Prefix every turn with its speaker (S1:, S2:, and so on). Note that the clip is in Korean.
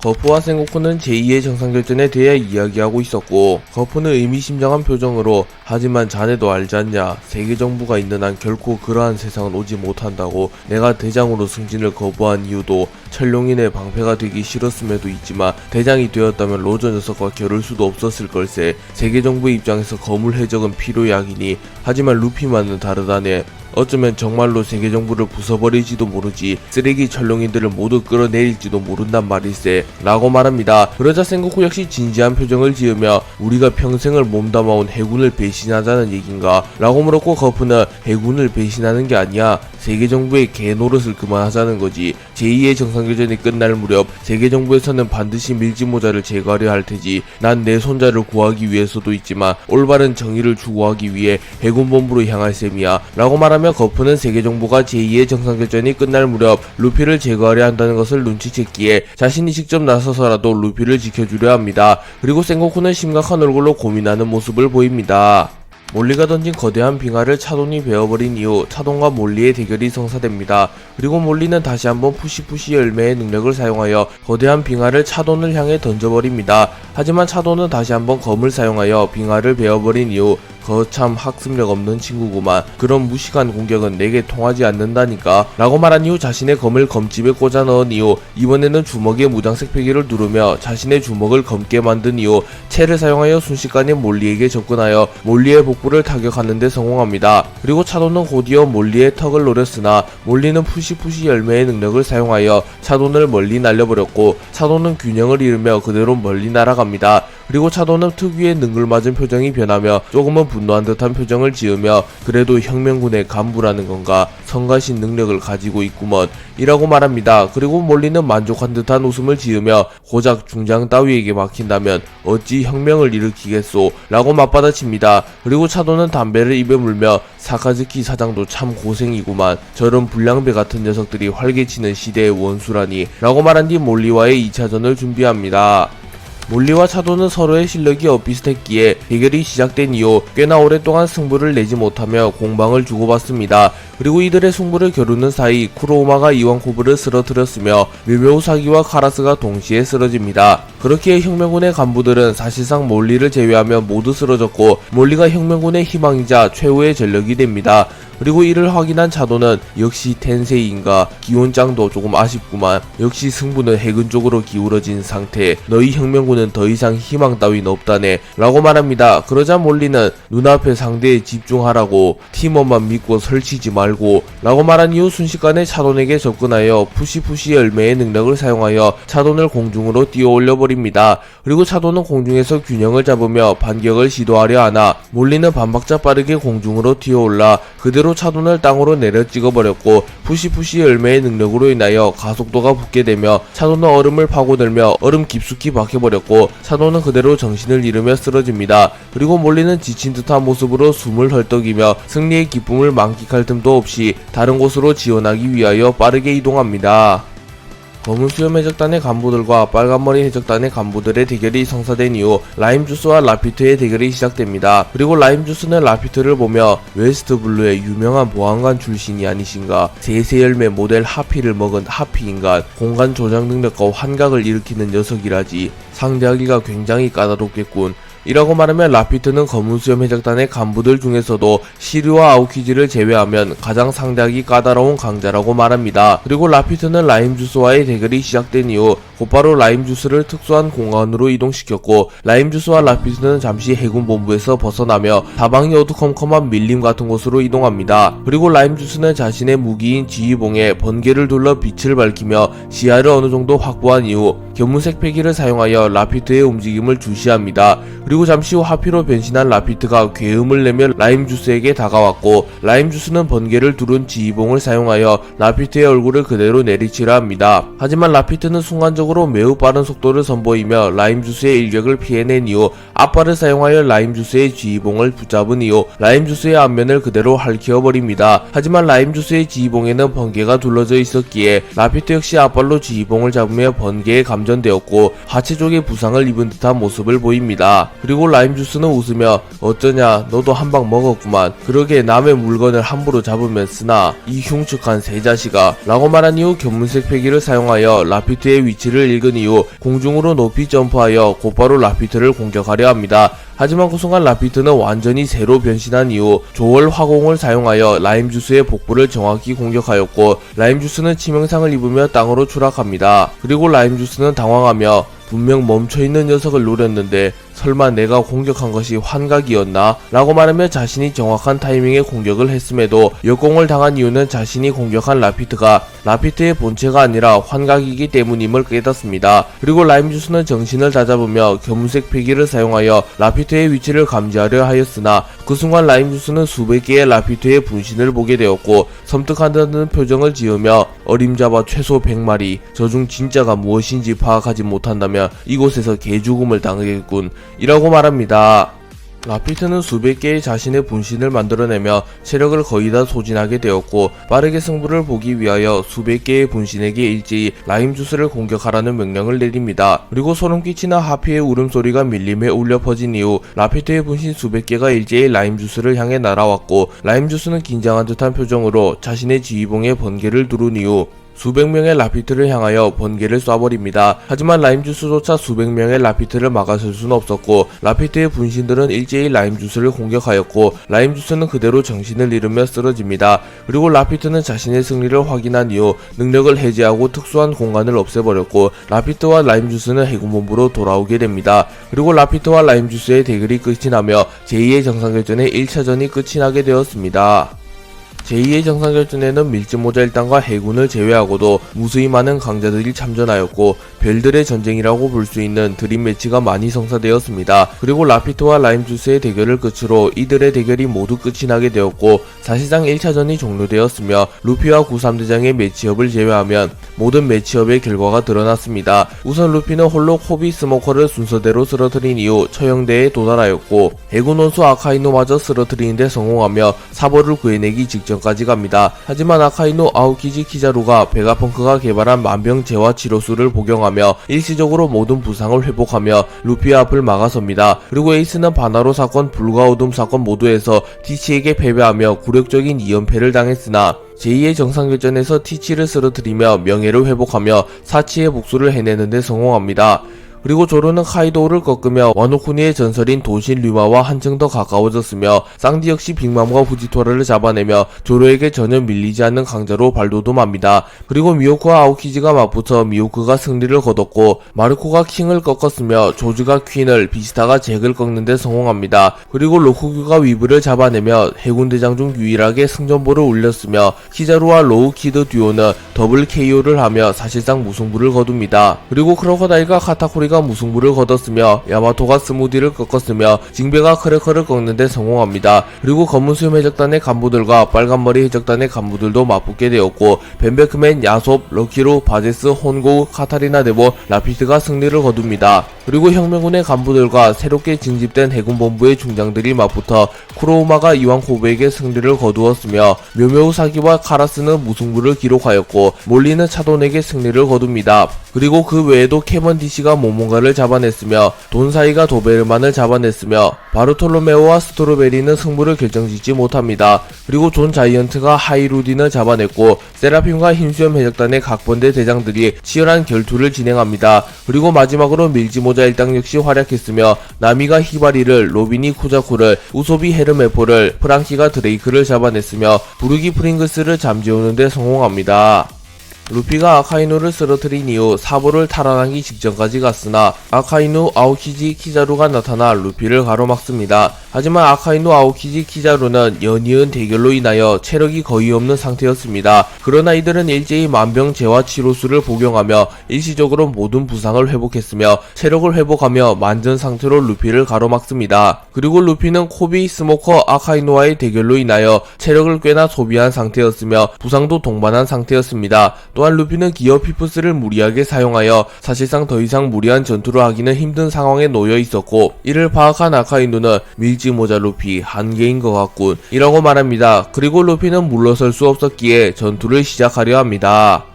S1: 거푸와 생고쿠는 제2의 정상결전에 대해 이야기하고 있었고, 거푸는 의미심장한 표정으로 하지만 자네도 알지 않냐, 세계정부가 있는 한 결코 그러한 세상은 오지 못한다고. 내가 대장으로 승진을 거부한 이유도 철룡인의 방패가 되기 싫었음에도 있지만 대장이 되었다면 로저 녀석과 겨룰 수도 없었을 걸세. 세계정부의 입장에서 거물 해적은 필요약이니. 하지만 루피만은 다르다네. 어쩌면 정말로 세계정부를 부숴버릴지도 모르지. 쓰레기 철룡인들을 모두 끌어내릴지도 모른단 말일세 라고 말합니다. 그러자 생고쿠 역시 진지한 표정을 지으며 우리가 평생을 몸담아온 해군을 배신하자는 얘긴가? 라고 물었고, 거푸는 해군을 배신하는 게 아니야, 세계정부의 개노릇을 그만하자는 거지. 제2의 정상교전이 끝날 무렵 세계정부에서는 반드시 밀짚모자를 제거하려 할 테지. 난 내 손자를 구하기 위해서도 있지만 올바른 정의를 추구하기 위해 해군본부로 향할 셈이야 라고 말하며, 거푸는 세계정부가 제2의 정상교전이 끝날 무렵 루피를 제거하려 한다는 것을 눈치챘기에 자신이 직접 나서서라도 루피를 지켜주려 합니다. 그리고 생고쿠는 심각한 얼굴로 고민하는 모습을 보입니다. 몰리가 던진 거대한 빙하를 차돈이 베어버린 이후 차돈과 몰리의 대결이 성사됩니다. 그리고 몰리는 다시 한번 푸시푸시 열매의 능력을 사용하여 거대한 빙하를 차돈을 향해 던져버립니다. 하지만 차돈은 다시 한번 검을 사용하여 빙하를 베어버린 이후 거참 학습력 없는 친구구만. 그런 무식한 공격은 내게 통하지 않는다니까 라고 말한 이후 자신의 검을 검집에 꽂아 넣은 이후 이번에는 주먹에 무장색 패기를 누르며 자신의 주먹을 검게 만든 이후 채를 사용하여 순식간에 몰리에게 접근하여 몰리의 복부를 타격하는 데 성공합니다. 그리고 차돈은 곧이어 몰리의 턱을 노렸으나 몰리는 푸시푸시 열매의 능력을 사용하여 차돈을 멀리 날려버렸고, 차돈은 균형을 잃으며 그대로 멀리 날아갑니다. 그리고 차돈은 특유의 능글맞은 표정이 변하며 조금은 분노한 듯한 표정을 지으며 그래도 혁명군의 간부라는 건가, 성가신 능력을 가지고 있구먼 이라고 말합니다. 그리고 몰리는 만족한 듯한 웃음을 지으며 고작 중장 따위에게 막힌다면 어찌 혁명을 일으키겠소 라고 맞받아칩니다. 그리고 차돈은 담배를 입에 물며 사카즈키 사장도 참 고생이구만, 저런 불량배 같은 녀석들이 활개치는 시대의 원수라니 라고 말한 뒤 몰리와의 2차전을 준비합니다. 몰리와 차돈은 서로의 실력이 엇비슷했기에 대결이 시작된 이후 꽤나 오랫동안 승부를 내지 못하며 공방을 주고받습니다. 그리고 이들의 승부를 겨루는 사이 쿠로우마가 이완코브를 쓰러뜨렸으며 묘묘우사기와 카라스가 동시에 쓰러집니다. 그렇기에 혁명군의 간부들은 사실상 몰리를 제외하며 모두 쓰러졌고, 몰리가 혁명군의 희망이자 최후의 전력이 됩니다. 그리고 이를 확인한 차돈은 역시 텐세이인가, 기온짱도 조금 아쉽구만, 역시 승부는 해군 쪽으로 기울어진 상태, 너희 혁명군은 더 이상 희망 따윈 없다네 라고 말합니다. 그러자 몰리는 눈앞의 상대에 집중하라고, 팀원만 믿고 설치지 말고 라고 말한 이후 순식간에 차돈에게 접근하여 푸시푸시 열매의 능력을 사용하여 차돈을 공중으로 띄워 올려버립니다. 그리고 차돈은 공중에서 균형을 잡으며 반격을 시도하려 하나 몰리는 반박자 빠르게 공중으로 튀어올라 그대로 차돈을 땅으로 내려 찍어버렸고, 푸시푸시 열매의 능력으로 인하여 가속도가 붙게 되며 차돈은 얼음을 파고들며 얼음 깊숙이 박혀버렸고, 차돈은 그대로 정신을 잃으며 쓰러집니다. 그리고 몰리는 지친 듯한 모습으로 숨을 헐떡이며 승리의 기쁨을 만끽할 틈도 없이 다른 곳으로 지원하기 위하여 빠르게 이동합니다. 검은 수염 해적단의 간부들과 빨간머리 해적단의 간부들의 대결이 성사된 이후 라임주스와 라피트의 대결이 시작됩니다. 그리고 라임주스는 라피트를 보며 웨스트블루의 유명한 보안관 출신이 아니신가, 세세열매 모델 하피를 먹은 하피인간, 공간 조작 능력과 환각을 일으키는 녀석이라지, 상대하기가 굉장히 까다롭겠군 이라고 말하면, 라피트는 검은수염 해적단의 간부들 중에서도 시류와 아오키지를 제외하면 가장 상대하기 까다로운 강자라고 말합니다. 그리고 라피트는 라임주스와의 대결이 시작된 이후 곧바로 라임주스를 특수한 공간으로 이동시켰고, 라임주스와 라피트는 잠시 해군본부에서 벗어나며 다방이 어두컴컴한 밀림 같은 곳으로 이동합니다. 그리고 라임주스는 자신의 무기인 지휘봉에 번개를 둘러 빛을 밝히며 시야를 어느 정도 확보한 이후 견문색 패기를 사용하여 라피트의 움직임을 주시합니다. 그리고 잠시 후 하피로 변신한 라피트가 괴음을 내며 라임주스에게 다가왔고, 라임주스는 번개를 두른 지휘봉을 사용하여 라피트의 얼굴을 그대로 내리치려 합니다. 하지만 라피트는 순간적으로 매우 빠른 속도를 선보이며 라임주스의 일격을 피해낸 이후 앞발을 사용하여 라임 주스의 지휘봉을 붙잡은 이후 라임 주스의 앞면을 그대로 핥혀버립니다. 하지만 라임 주스의 지휘봉에는 번개가 둘러져 있었기에 라피트 역시 앞발로 지휘봉을 잡으며 번개에 감전되었고 하체 쪽에 부상을 입은 듯한 모습을 보입니다. 그리고 라임 주스는 웃으며 어쩌냐 너도 한 방 먹었구만. 그러게 남의 물건을 함부로 잡으면 쓰나 이 흉측한 새자식아 라고 말한 이후 견문색 패기를 사용하여 라피트의 위치를 읽은 이후 공중으로 높이 점프하여 곧바로 라피트를 공격하려 합니다. 하지만 그 순간 라피트는 완전히 새로 변신한 이후 조월 화공을 사용하여 라임 주스의 복부를 정확히 공격하였고 라임 주스는 치명상을 입으며 땅으로 추락합니다. 그리고 라임 주스는 당황하며 분명 멈춰있는 녀석을 노렸는데 설마 내가 공격한 것이 환각이었나? 라고 말하며 자신이 정확한 타이밍에 공격을 했음에도 역공을 당한 이유는 자신이 공격한 라피트가 라피트의 본체가 아니라 환각이기 때문임을 깨닫습니다. 그리고 라임 주스는 정신을 다잡으며 견문색 패기를 사용하여 라피트의 위치를 감지하려 하였으나 그 순간 라임 주스는 수백 개의 라피트의 분신을 보게 되었고 섬뜩하다는 표정을 지으며 어림잡아 최소 100마리 저중 진짜가 무엇인지 파악하지 못한다면 이곳에서 개죽음을 당하겠군 이라고 말합니다. 라피트는 수백 개의 자신의 분신을 만들어내며 체력을 거의 다 소진하게 되었고 빠르게 승부를 보기 위하여 수백 개의 분신에게 일제히 라임 주스를 공격하라는 명령을 내립니다. 그리고 소름 끼치는 하피의 울음소리가 밀림에 울려 퍼진 이후 라피트의 분신 수백 개가 일제히 라임 주스를 향해 날아왔고 라임 주스는 긴장한 듯한 표정으로 자신의 지휘봉에 번개를 두른 이후 수백 명의 라피트를 향하여 번개를 쏴버립니다. 하지만 라임 주스조차 수백 명의 라피트를 막아설 수는 없었고 라피트의 분신들은 일제히 라임 주스를 공격하였고 라임 주스는 그대로 정신을 잃으며 쓰러집니다. 그리고 라피트는 자신의 승리를 확인한 이후 능력을 해제하고 특수한 공간을 없애버렸고 라피트와 라임 주스는 해군본부로 돌아오게 됩니다. 그리고 라피트와 라임 주스의 대결이 끝이 나며 제2의 정상결전의 1차전이 끝이 나게 되었습니다. 제2의 정상결전에는 밀짚모자 일당과 해군을 제외하고도 무수히 많은 강자들이 참전하였고 별들의 전쟁이라고 볼 수 있는 드림 매치가 많이 성사되었습니다. 그리고 라피트와 라임 주스의 대결을 끝으로 이들의 대결이 모두 끝이 나게 되었고 사실상 1차전이 종료되었으며 루피와 구삼대장의 매치업을 제외하면 모든 매치업의 결과가 드러났습니다. 우선 루피는 홀로 코비 스모커를 순서대로 쓰러뜨린 이후 처형대에 도달하였고 해군 원수 아카이노마저 쓰러뜨리는데 성공하며 사보를 구해내기 직전까지 갑니다. 하지만 아카이노 아오키지 키자루가 베가펑크가 개발한 만병 재화 치료술을 복용하며 일시적으로 모든 부상을 회복하며 루피의 앞을 막아섭니다. 그리고 에이스는 바나로 사건, 불과 어둠 사건 모두에서 티치에게 패배하며 굴욕적인 2연패를 당했으나 제2의 정상결전에서 티치를 쓰러뜨리며 명예를 회복하며 사치의 복수를 해내는데 성공합니다. 그리고 조로는 카이도우를 꺾으며 와노쿠니의 전설인 도신 류마와 한층 더 가까워졌으며 쌍디 역시 빅맘과 후지토라를 잡아내며 조로에게 전혀 밀리지 않는 강자로 발돋움합니다. 그리고 미호크와 아오키지가 맞붙어 미호크가 승리를 거뒀고 마르코가 킹을 꺾었으며 조즈가 퀸을, 비스타가 잭을 꺾는데 성공합니다. 그리고 로쿠규가 위브를 잡아내며 해군대장 중 유일하게 승전보를 울렸으며 키자루와 로우키드 듀오는 더블 KO를 하며 사실상 무승부를 거둡니다. 그리고 크로커다일과 카타코리가 무승부를 거뒀으며 야마토가 스무디를 꺾었으며 징베가 크래커를 꺾는데 성공합니다. 그리고 검은수염 해적단의 간부들과 빨간머리 해적단의 간부들도 맞붙게 되었고 벤베크맨, 야솝, 럭키루, 바제스, 혼고우, 카타리나 데보, 라피트가 승리를 거둡니다. 그리고 혁명군의 간부들과 새롭게 징집된 해군본부의 중장들이 맞붙어 쿠로우마가 이왕 코브에게 승리를 거두었으며 묘묘우 사기와 카라스는 무승부를 기록하였고 몰리는 차돈에게 승리를 거둡니다. 그리고 그 외에도 캐먼디시가 모몬가를 잡아냈으며 돈사이가 도베르만을 잡아냈으며 바르톨로메오와 스트로베리는 승부를 결정짓지 못합니다. 그리고 존 자이언트가 하이루딘을 잡아냈고 세라핌과 흰수염 해적단의 각본대 대장들이 치열한 결투를 진행합니다. 그리고 마지막으로 밀지모자 일당 역시 활약했으며 나미가 히바리를, 로빈이 쿠자쿠를, 우소비 헤르메포를, 프랑키가 드레이크를 잡아냈으며 부르기 프링글스를 잠재우는데 성공합니다. 루피가 아카이누를 쓰러뜨린 이후 사보를 탈환하기 직전까지 갔으나 아카이누, 아오키지, 키자루가 나타나 루피를 가로막습니다. 하지만 아카이누, 아오키지, 키자루는 연이은 대결로 인하여 체력이 거의 없는 상태였습니다. 그러나 이들은 일제히 만병 재화 치료술을 복용하며 일시적으로 모든 부상을 회복했으며 체력을 회복하며 만전 상태로 루피를 가로막습니다. 그리고 루피는 코비, 스모커, 아카이누와의 대결로 인하여 체력을 꽤나 소비한 상태였으며 부상도 동반한 상태였습니다. 또한 루피는 기어 피프스를 무리하게 사용하여 사실상 더 이상 무리한 전투를 하기는 힘든 상황에 놓여 있었고, 이를 파악한 아카이누는 밀지 모자 루피 한계인 것 같군 이라고 말합니다. 그리고 루피는 물러설 수 없었기에 전투를 시작하려 합니다.